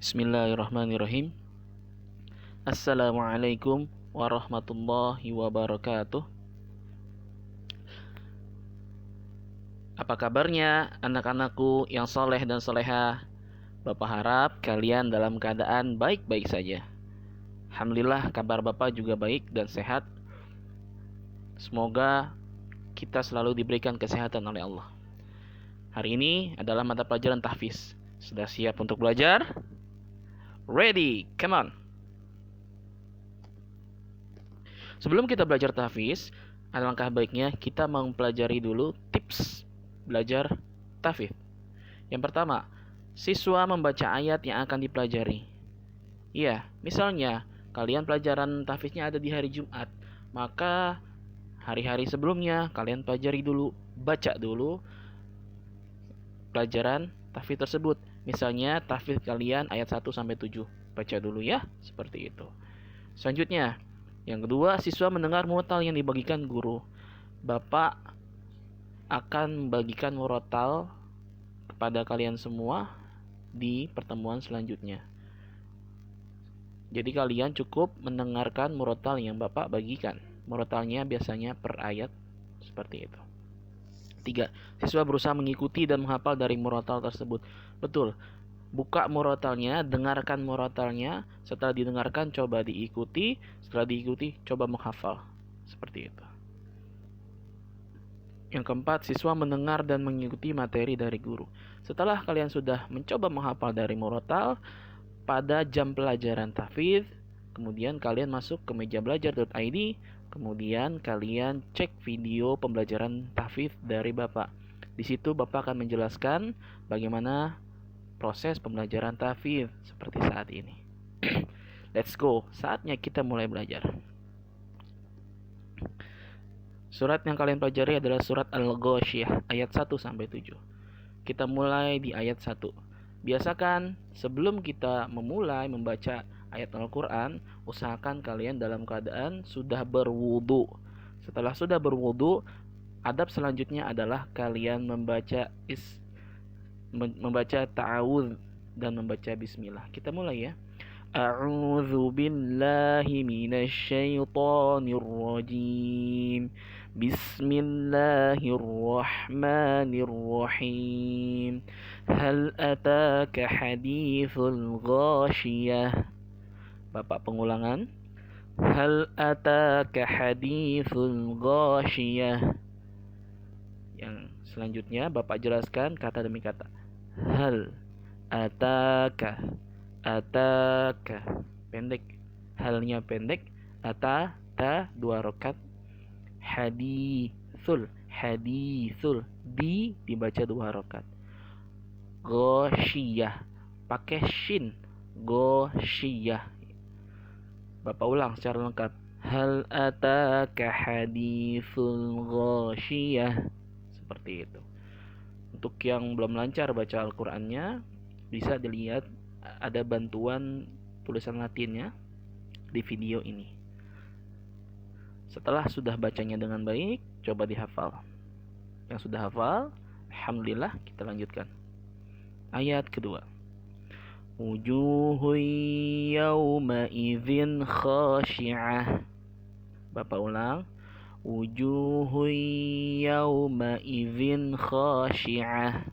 Bismillahirrahmanirrahim. Assalamualaikum warahmatullahi wabarakatuh. Apa kabarnya anak-anakku yang soleh dan soleha? Bapak harap kalian dalam keadaan baik-baik saja. Alhamdulillah kabar Bapak juga baik dan sehat. Semoga kita selalu diberikan kesehatan oleh Allah. Hari ini adalah mata pelajaran tahfiz. Sudah siap untuk belajar? Ready, come on. Sebelum kita belajar tahfiz, alangkah baiknya kita mempelajari dulu tips belajar tahfiz. Yang pertama, siswa membaca ayat yang akan dipelajari. Iya, misalnya kalian pelajaran tahfiznya ada di hari Jumat, maka hari-hari sebelumnya kalian pelajari dulu, baca dulu pelajaran tahfiz tersebut. Misalnya tahfiz kalian ayat 1 sampai 7. Baca dulu ya, seperti itu. Selanjutnya, yang kedua, siswa mendengar murotal yang dibagikan guru. Bapak akan membagikan murotal kepada kalian semua di pertemuan selanjutnya. Jadi kalian cukup mendengarkan murotal yang Bapak bagikan. Murotalnya biasanya per ayat, seperti itu. 3. Siswa berusaha mengikuti dan menghafal dari murotal tersebut. Betul. Buka murotalnya, dengarkan murotalnya. Setelah didengarkan, coba diikuti. Setelah diikuti, coba menghafal. Seperti itu. Yang keempat, siswa mendengar dan mengikuti materi dari guru. Setelah kalian sudah mencoba menghafal dari murotal, pada jam pelajaran tahfiz, kemudian kalian masuk ke mejabelajar.id, kemudian kalian cek video pembelajaran tahfiz dari Bapak. Di situ Bapak akan menjelaskan bagaimana proses pembelajaran tahfiz seperti saat ini. Let's go, saatnya kita mulai belajar. Surat yang kalian pelajari adalah surat Al-Ghasyiyah ayat 1 sampai 7. Kita mulai di ayat 1. Biasakan sebelum kita memulai membaca ayat Al-Quran, usahakan kalian dalam keadaan sudah berwudu. Setelah sudah berwudu, adab selanjutnya adalah kalian membaca ta'awudz dan membaca bismillah. Kita mulai ya. A'udzu billahi minasyaitonir rajim. Bismillahirrahmanirrahim. Hal ataka hadithul ghasyiyah. Bapak pengulangan. Hal ataka hadithul ghasyiyah. Yang selanjutnya Bapak jelaskan kata demi kata. Hal ataka, pendek, halnya pendek, ta 2 rokat, hadithul, dibaca 2 rokat, ghasyiyah pakai shin, ghasyiyah. Bapak ulang secara lengkap. Hal ataka hadithul ghasyiyah. Seperti itu. Untuk yang belum lancar baca Al-Qur'annya, bisa dilihat ada bantuan tulisan Latinnya di video ini. Setelah sudah bacanya dengan baik, coba dihafal. Yang sudah hafal, alhamdulillah, kita lanjutkan. Ayat kedua. Wujuhun yawma idzin khashi'ah. Bapak ulang. Wujuhun yawma idzin khashi'ah.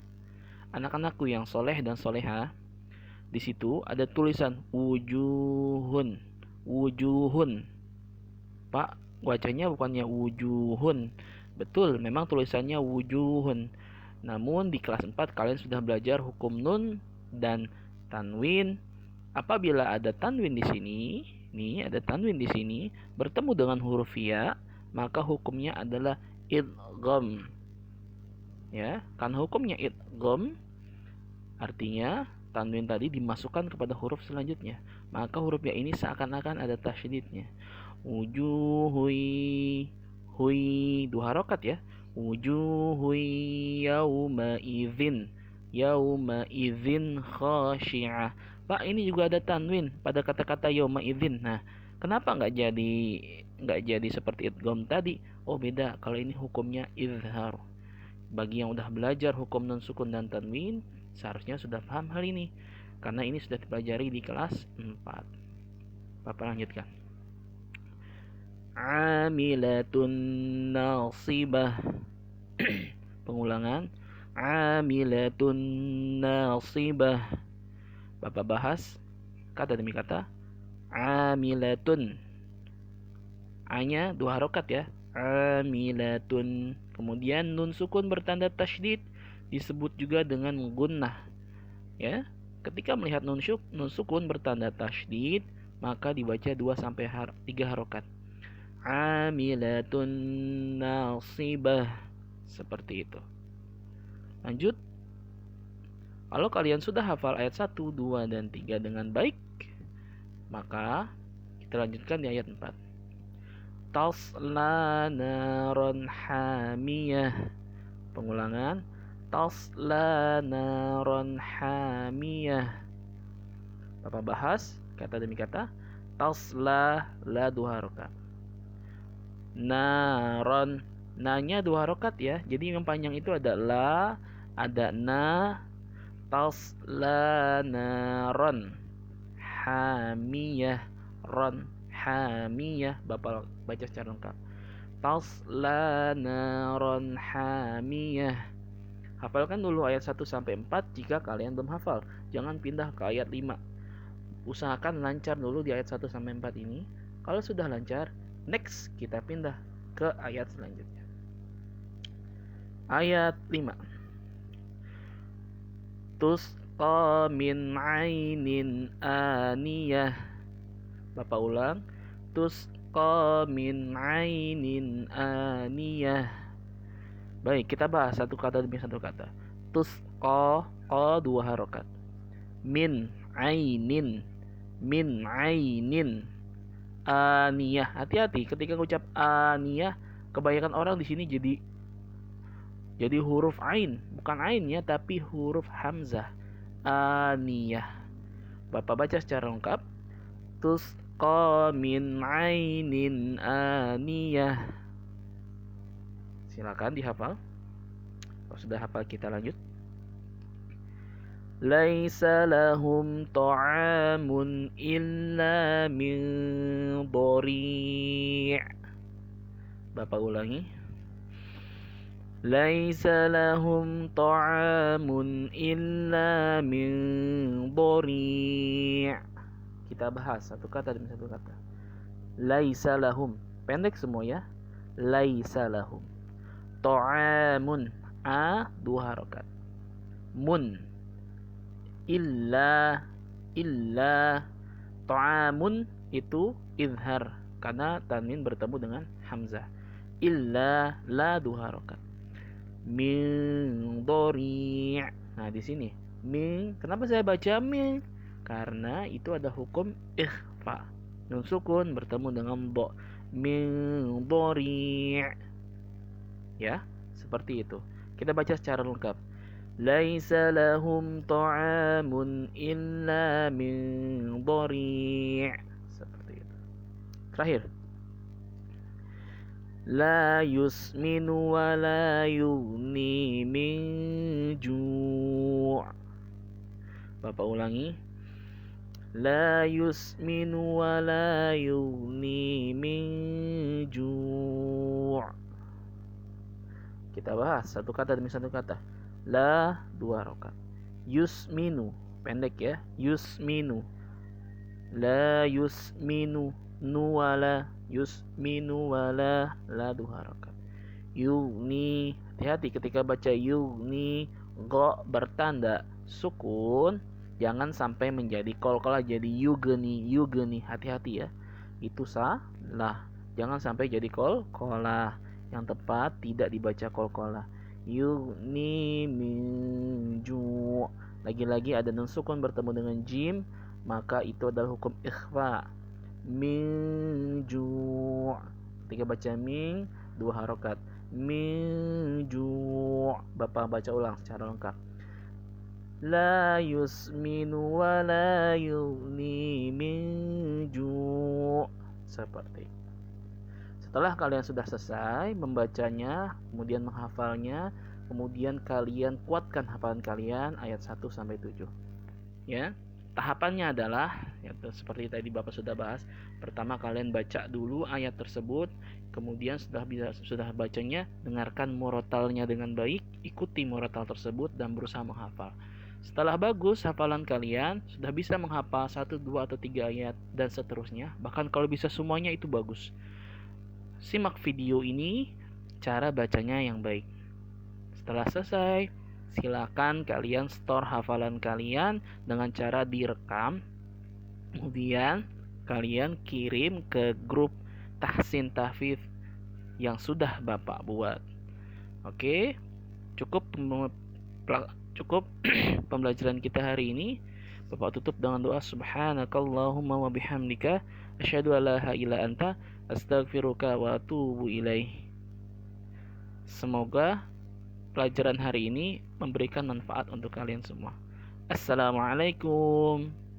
Anak-anakku yang soleh dan soleha, di situ ada tulisan wujuhun. Wujuhun. Pak, bacanya bukannya wujuhun. Betul, memang tulisannya wujuhun. Namun di kelas 4 kalian sudah belajar hukum nun dan tanwin. Apabila ada tanwin di sini, nih ada tanwin di sini bertemu dengan huruf ya, maka hukumnya adalah idgham. Ya, kan hukumnya idgham artinya tanwin tadi dimasukkan kepada huruf selanjutnya, maka huruf ya ini seakan-akan ada tasydidnya. Wujuhui, hui 2 harokat ya. Wujuhui yauma idzin khashi'ah. Pak, ini juga ada tanwin pada kata-kata yauma idzin. Nah, kenapa nggak jadi seperti idgham tadi? Oh, beda. Kalau ini hukumnya izhar. Bagi yang udah belajar hukum nun sukun dan tanwin, seharusnya sudah paham hal ini. karena ini sudah dipelajari di kelas 4. Bapak lanjutkan. Amilatun nasibah. Pengulangan. Amilatun nasibah. Bapak bahas kata demi kata. Amilatun. A-nya 2 harokat ya. Amilatun. Kemudian nun sukun bertanda tasydid disebut juga dengan gunnah. Ya. Ketika melihat nun sukun bertanda tasydid, maka dibaca 2 sampai 3 harokat. Amilatun nasibah. Seperti itu. Lanjut. Kalau kalian sudah hafal ayat 1, 2, dan 3 dengan baik, maka kita lanjutkan di ayat 4. Tasla naron hamiyah. Pengulangan. Tasla naron hamiyah. Bapak bahas kata demi kata. Tasla, la 2 harokat. Naron, nanya 2 harokat ya. Jadi yang panjang itu ada la, ada na. Tasla naron hamiyah. Ron hamiyah. Bapak baca secara lengkap. Tasla naron hamiyah. Hafalkan dulu ayat 1 sampai 4 jika kalian belum hafal. Jangan pindah ke ayat 5. Usahakan lancar dulu di ayat 1 sampai 4 ini. Kalau sudah lancar, next kita pindah ke ayat selanjutnya. Ayat 5. Tusqa min ainin aniyah. Bapak ulang. Tusqa min ainin aniyah. Baik, kita bahas satu kata demi satu kata. Tusqa, qa 2 harokat. Min ainin, min ainin. Aniyah, hati-hati ketika ucap aniyah, kebanyakan orang di sini jadi huruf ain, bukan ainnya tapi huruf hamzah. Aniyah. Bapak baca secara lengkap. Tusqa min ainin aniyah. Silakan dihafal. Kalau sudah hafal kita lanjut. Laisa lahum ta'amun illa min dhari'. Bapak ulangi. Laisa lahum ta'amun illa min dhari'. Kita bahas satu kata demi satu kata. Laisa lahum, pendek semua ya. Laisa lahum ta'amun, a 2 harokat. Mun, illa ta'amun itu izhar karena tanwin bertemu dengan hamzah. Illa, la 2 harokat. Min dhari'. Nah di sini min, kenapa saya baca min? Karena itu ada hukum ikhfa. Nun sukun bertemu dengan bo. Min dhari'. Ya, seperti itu. Kita baca secara lengkap. Laisa lahum ta'amun illa min dhari'. Seperti itu. Terakhir. La yusminu wa la yughni min ju'. Bapak ulangi. La yusminu wa la yughni min ju'. Kita bahas satu kata demi satu kata. La 2 harokat. Yusminu, pendek ya. Yusminu. La yusminu, nu wala. Yusminu wala, la 2 harokat. Yughni, hati-hati ketika baca yughni, go bertanda sukun, jangan sampai menjadi qalqalah jadi yughni, hati-hati ya. Itu salah. Jangan sampai jadi qalqalah. Yang tepat tidak dibaca qalqalah. Yughni min ju'. Lagi-lagi ada nun sukun bertemu dengan jim, maka itu adalah hukum ikhfa. Min ju'. Ketika baca min 2 harokat. Min ju'. Bapak baca ulang secara lengkap. La yusminu wa la yughni min ju'. Seperti itu. Setelah kalian sudah selesai membacanya, kemudian menghafalnya, kemudian kalian kuatkan hafalan kalian ayat 1 sampai 7. Ya. Tahapannya adalah seperti tadi Bapak sudah bahas. Pertama kalian baca dulu ayat tersebut, kemudian sudah bacanya, dengarkan murotalnya dengan baik, ikuti murotal tersebut dan berusaha menghafal. Setelah bagus hafalan kalian, sudah bisa menghafal 1, 2 atau 3 ayat dan seterusnya. Bahkan kalau bisa semuanya itu bagus. Simak video ini cara bacanya yang baik. Setelah selesai, silakan kalian store hafalan kalian dengan cara direkam. Kemudian kalian kirim ke grup tahsin tahfidz yang sudah Bapak buat. Oke, cukup cukup pembelajaran kita hari ini. Bapak tutup dengan doa subhanakallahumma wa bihamdika asyhadu an la ilaha illa anta astaghfiruka wa atubu ilaih. Semoga pelajaran hari ini memberikan manfaat untuk kalian semua. Assalamualaikum.